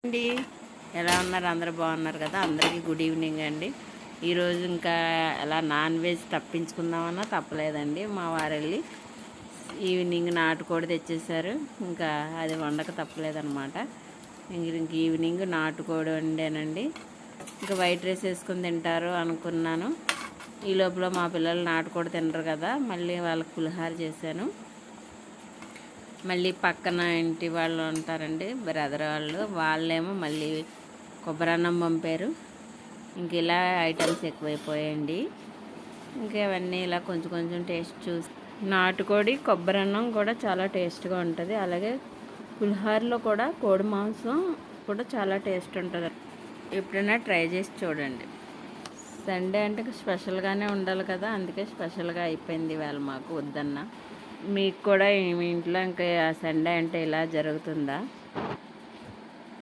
అండి, ఎలా ఉన్నారు? అందరూ బాగున్నారు కదా? అందరికీ గుడ్ ఈవినింగ్ అండి. ఈరోజు ఇంకా ఎలా నాన్ వెజ్ తప్పించుకుందామన్నా తప్పలేదండి. మా వారు వెళ్ళి ఈవినింగ్ నాటుకోడి తెచ్చేసారు. ఇంకా అది వండక తప్పలేదన్నమాట. ఇంక ఈవినింగ్ నాటుకోడి వండానండి. ఇంకా వైట్ రైస్ వేసుకుని తింటారు అనుకున్నాను. ఈ లోపల మా పిల్లలు నాటుకోడి తినరు కదా, మళ్ళీ వాళ్ళకి పులిహార చేశాను. మళ్ళీ పక్కన ఇంటి వాళ్ళు ఉంటారండి, బ్రదర్ వాళ్ళేమో మళ్ళీ కొబ్బరన్నం పంపారు. ఇంక ఇలా ఐటమ్స్ ఎక్కువైపోయాయండి. ఇంకా ఇవన్నీ ఇలా కొంచెం కొంచెం టేస్ట్ చూసి నాటుకోడి కొబ్బరన్నం కూడా చాలా టేస్ట్గా ఉంటుంది. అలాగే పులిహోరలో కూడా కోడి మాంసం కూడా చాలా టేస్ట్ ఉంటుంది. ఎప్పుడైనా ట్రై చేసి చూడండి. సండే అంటే స్పెషల్గానే ఉండాలి కదా, అందుకే స్పెషల్గా అయిపోయింది ఇవాళ మాకు వద్దన్న. మీకు కూడా మీ ఇంట్లో ఇంకా సండే అంటే ఇలా జరుగుతుందా?